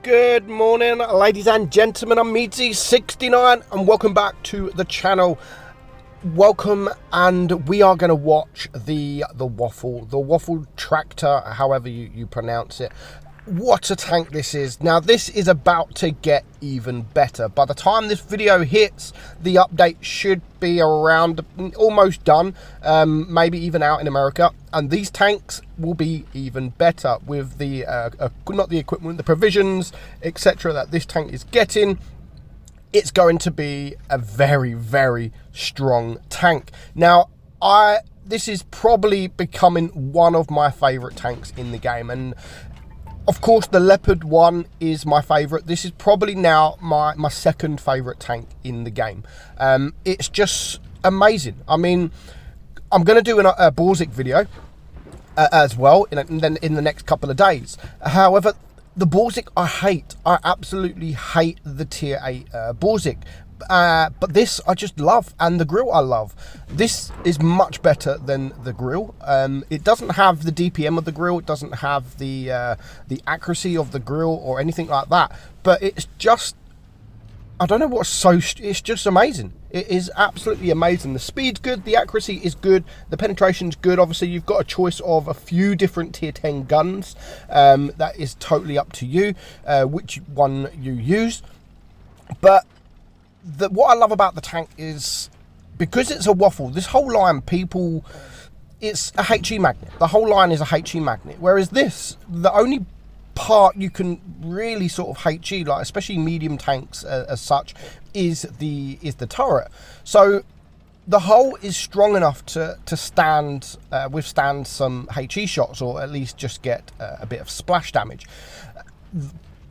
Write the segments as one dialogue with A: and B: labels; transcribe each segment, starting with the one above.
A: Good morning, ladies and gentlemen. I'm meadsy69 and welcome back to the channel. Welcome, and we are going to watch the waffle tractor, however you pronounce it. What a tank this is. Now this is about to get even better. By the time this video hits, the update should be around, almost done, maybe even out in America, and these tanks will be even better with the not the equipment, the provisions, etc. that this tank is getting. It's going to be a very, very strong tank. Now this is probably becoming one of my favorite tanks in the game, and of course, the Leopard one is my favourite. This is probably now my second favourite tank in the game. It's just amazing. I mean, I'm going to do a Borzik video as well in the next couple of days. However, the Borzik I absolutely hate the tier 8 Borzik. But this I just love, and the grill I love. This is much better than the grill. It doesn't have the DPM of the grill, it doesn't have the accuracy of the grill or anything like that, but it's just, I don't know it's just amazing. It is absolutely amazing. The speed's good, the accuracy is good, the penetration's good. Obviously you've got a choice of a few different tier 10 guns. That is totally up to you which one you use. But what I love about the tank is, because it's a waffle, this whole line, it's a HE magnet. The whole line is a HE magnet. Whereas this, the only part you can really sort of HE, like especially medium tanks as such, is the turret. So the hull is strong enough to withstand some HE shots, or at least just get a bit of splash damage.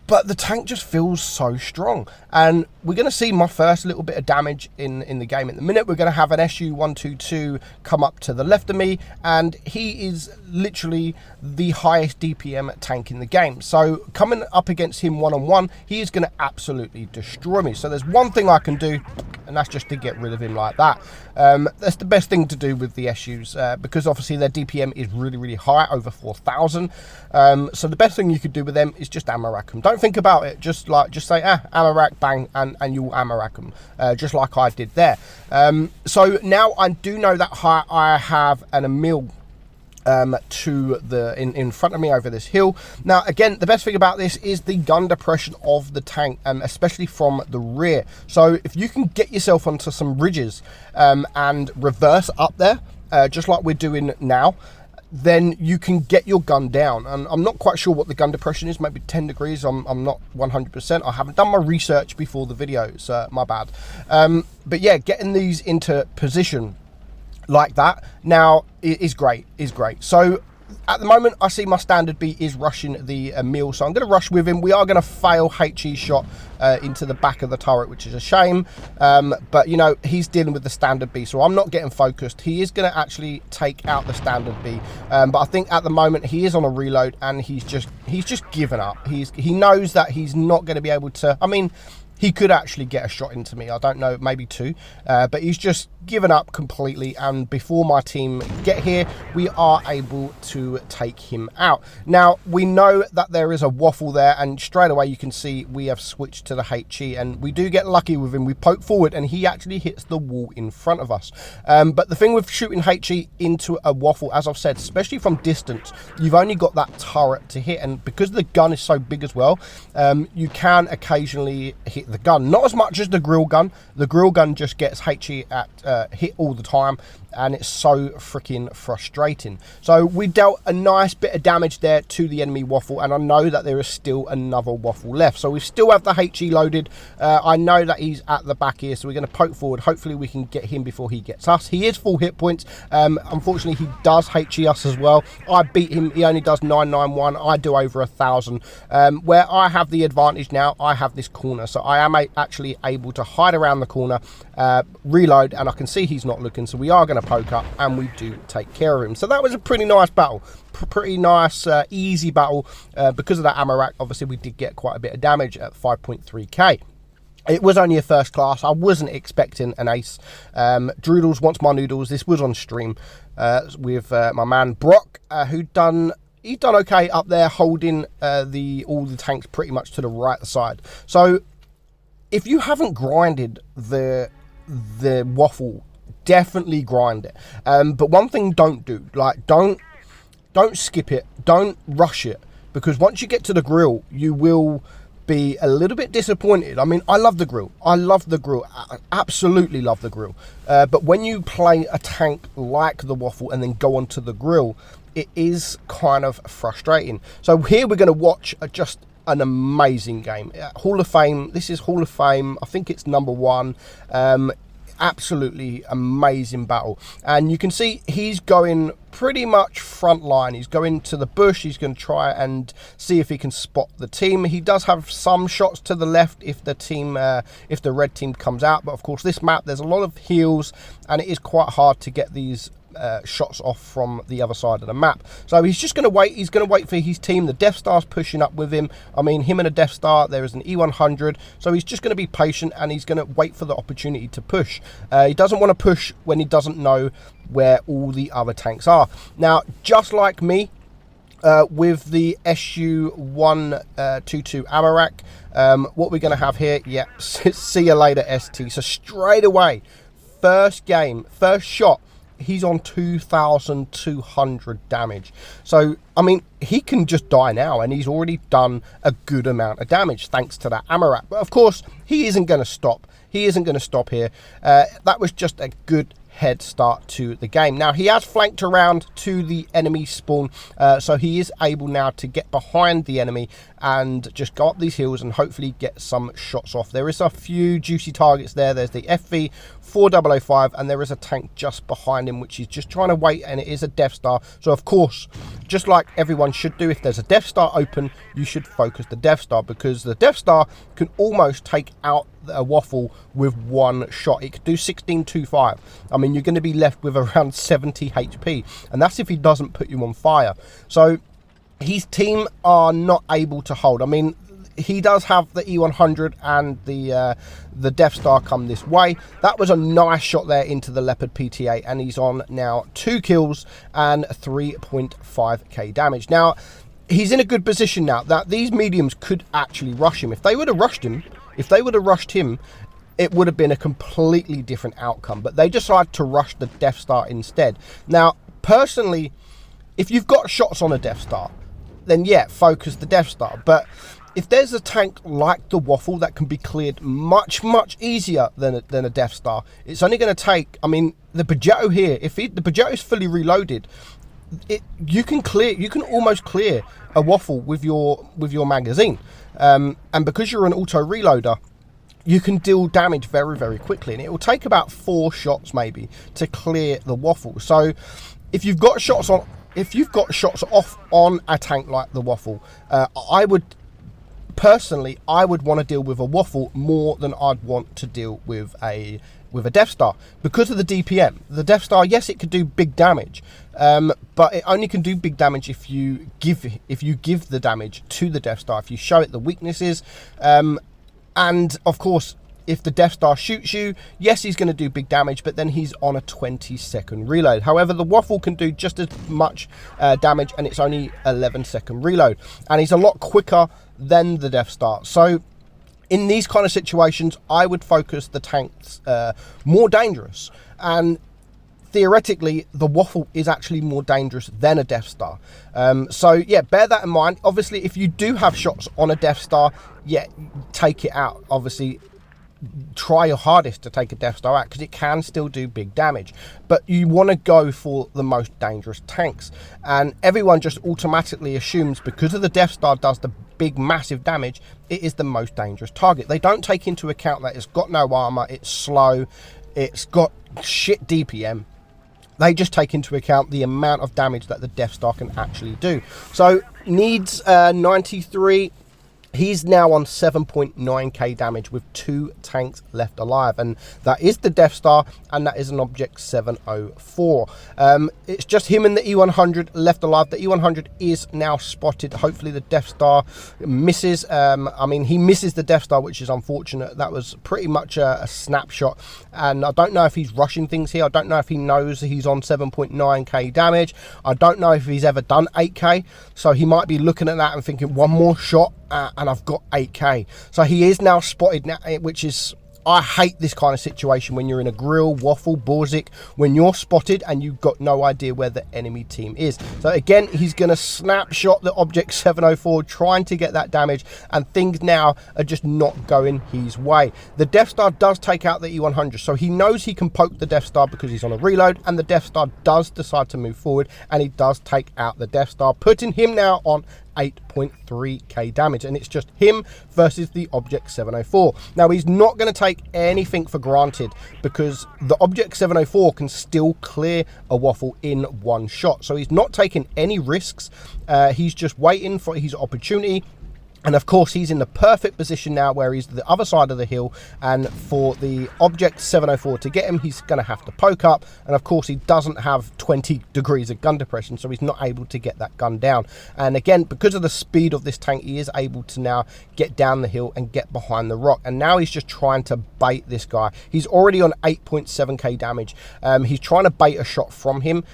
A: But the tank just feels so strong, and we're going to see my first little bit of damage in the game in a minute. We're going to have an SU-122 come up to the left of me, and he is literally the highest DPM tank in the game. So coming up against him one-on-one, he is going to absolutely destroy me. So there's one thing I can do, and that's just to get rid of him like that. That's the best thing to do with the SUs, because obviously their DPM is really, really high, over 4,000. So the best thing you could do with them is just ammo rack them. Don't think about it, just say ammo rack, bang, and you will ammo rack them, just like I did there. So now I do know that I have an Emil to the in front of me over this hill. Now again, the best thing about this is the gun depression of the tank, especially from the rear. So if you can get yourself onto some ridges and reverse up there, just like we're doing now, then you can get your gun down. And I'm not quite sure what the gun depression is, maybe 10 degrees. I'm not 100%. I haven't done my research before the video, so my bad. But yeah, getting these into position like that now is great, So at the moment I see my standard B is rushing the Emil, so I'm going to rush with him. We are going to fail HE shot into the back of the turret, which is a shame, but you know, he's dealing with the standard B, so I'm not getting focused. He is going to actually take out the standard B, but I think at the moment he is on a reload, and he's just given up. He knows that he's not going to be able to, I mean, he could actually get a shot into me, I don't know, maybe two, but he's just given up completely, and before my team get here, we are able to take him out. Now, we know that there is a waffle there, and straight away you can see we have switched to the HE, and we do get lucky with him. We poke forward, and he actually hits the wall in front of us. But the thing with shooting HE into a waffle, as I've said, especially from distance, you've only got that turret to hit, and because the gun is so big as well, you can occasionally hit the gun. Not as much as the grill gun. The grill gun just gets HE at hit all the time, and it's so freaking frustrating. So we dealt a nice bit of damage there to the enemy waffle, and I know that there is still another waffle left. So we still have the HE loaded. I know that he's at the back here, so we're going to poke forward. Hopefully we can get him before he gets us. He is full hit points. Unfortunately, he does HE us as well. I beat him. He only does 991. I do over 1,000. Where I have the advantage now, I have this corner, so I am actually able to hide around the corner, reload, and I can see he's not looking, so we are going to poke up, and we do take care of him. So that was a pretty nice battle, pretty nice easy battle. Because of that ammo rack, obviously we did get quite a bit of damage at 5.3k. It was only a first class. I wasn't expecting an ace. Droodles wants my noodles. This was on stream with my man Brock, who done he's done okay up there, holding all the tanks pretty much to the right side. So if you haven't grinded the waffle, definitely grind it. But one thing don't do, like don't skip it, don't rush it, because once you get to the grill, you will be a little bit disappointed. I mean, I love the grill. I absolutely love the grill. But when you play a tank like the waffle and then go onto the grill, it is kind of frustrating. So here we're going to watch just an amazing game. Hall of Fame. This is Hall of Fame. I think it's #1. Absolutely amazing battle, and you can see he's going pretty much front line. He's going to the bush. He's going to try and see if he can spot the team. He does have some shots to the left if the red team comes out, but of course this map, there's a lot of heals and it is quite hard to get these shots off from the other side of the map. So he's just going to wait. He's going to wait for his team. The Death Star's pushing up with him. I mean, him and a Death Star, there is an E100. So he's just going to be patient and he's going to wait for the opportunity to push. He doesn't want to push when he doesn't know where all the other tanks are. Now, just like me, with the SU-122 Amarak, what we're going to have here, yeah, see you later, ST. So straight away, first game, first shot, he's on 2,200 damage. So, I mean, he can just die now, and he's already done a good amount of damage thanks to that Amarak. But of course, he isn't going to stop. He isn't going to stop here. That was just a good head start to the game. Now, he has flanked around to the enemy spawn, so he is able now to get behind the enemy and just go up these hills and hopefully get some shots off. There is a few juicy targets there. There's the FV 4005 and there is a tank just behind him, which is just trying to wait, and it is a Death Star. So of course, just like everyone should do, if there's a Death Star open, you should focus the Death Star, because the Death Star can almost take out a waffle with one shot. It could do 1625. I mean, you're going to be left with around 70 HP, and that's if he doesn't put you on fire. So his team are not able to hold. I mean, he does have the E100 and the Death Star come this way. That was a nice shot there into the Leopard PTA, and he's on now 2 kills and 3.5k damage. Now, he's in a good position now that these mediums could actually rush him. If they would have rushed him, it would have been a completely different outcome. But they decided to rush the Death Star instead. Now, personally, if you've got shots on a Death Star, then yeah, focus the Death Star. But if there's a tank like the waffle that can be cleared much easier than a Death Star, it's only going to take, I mean, the Peugeot here, if the Peugeot is fully reloaded, you can almost clear a waffle with your magazine, and because you're an auto reloader, you can deal damage very quickly, and it will take about 4 shots maybe to clear the waffle. So if you've got shots off on a tank like the waffle, I would want to deal with a waffle more than I'd want to deal with a Death Star, because of the DPM. The Death Star, yes, it could do big damage, but it only can do big damage if you give the damage to the Death Star, if you show it the weaknesses, and of course, if the Death Star shoots you, yes, he's going to do big damage, but then he's on a 20-second reload. However, the waffle can do just as much damage, and it's only 11-second reload, and he's a lot quicker than the Death Star. So in these kind of situations, I would focus the tanks more dangerous, and theoretically the waffle is actually more dangerous than a Death Star. So yeah, bear that in mind. Obviously, if you do have shots on a Death Star, yeah, take it out. Obviously, try your hardest to take a Death Star out, because it can still do big damage, but you want to go for the most dangerous tanks, and everyone just automatically assumes because of the Death Star does the big massive damage, it is the most dangerous target. They don't take into account that it's got no armor, it's slow, it's got shit DPM. They just take into account the amount of damage that the Death Star can actually do. So needs 93. He's now on 7.9k damage with 2 tanks left alive, and that is the Death Star, and that is an Object 704. It's just him and the E100 left alive. The E100 is now spotted. Hopefully the Death Star misses. I mean, he misses the Death Star, which is unfortunate. That was pretty much a snapshot, and I don't know if he's rushing things here. I don't know if he knows he's on 7.9k damage. I don't know if he's ever done 8k, so he might be looking at that and thinking, one more shot and I've got 8k. So he is now spotted now, which is, I hate this kind of situation when you're in a grill, waffle, Borzik, when you're spotted and you've got no idea where the enemy team is. So again, he's going to snapshot the Object 704, trying to get that damage, and things now are just not going his way. The Death Star does take out the E100, so he knows he can poke the Death Star because he's on a reload, and the Death Star does decide to move forward, and he does take out the Death Star, putting him now on 8.3k damage, and it's just him versus the Object 704. Now, he's not going to take anything for granted because the Object 704 can still clear a waffle in one shot, so he's not taking any risks. He's just waiting for his opportunity. And of course, he's in the perfect position now where he's the other side of the hill, and for the Object 704 to get him, he's going to have to poke up, and of course he doesn't have 20 degrees of gun depression, so he's not able to get that gun down. And again, because of the speed of this tank, he is able to now get down the hill and get behind the rock, and now he's just trying to bait this guy. He's already on 8.7k damage. He's trying to bait a shot from him.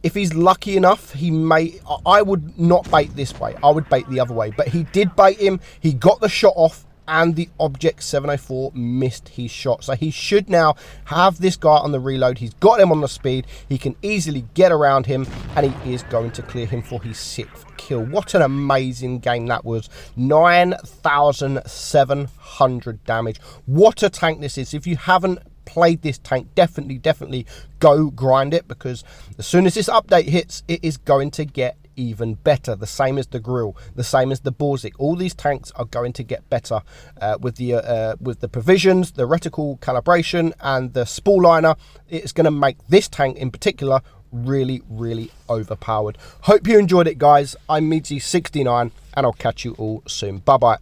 A: If he's lucky enough, he may, I would not bait this way, I would bait the other way, but he did bait him. He got the shot off, and the Object 704 missed his shot. So he should now have this guy on the reload. He's got him on the speed. He can easily get around him, and he is going to clear him for his 6th kill. What an amazing game that was. 9,700 damage. What a tank this is. If you haven't played this tank, definitely go grind it, because as soon as this update hits, it is going to get even better. The same as the grill, the same as the Borzik. All these tanks are going to get better with the provisions, the reticle calibration, and the spool liner. It's going to make this tank in particular really overpowered. Hope you enjoyed it, guys. I'm meadsy69, and I'll catch you all soon. Bye bye.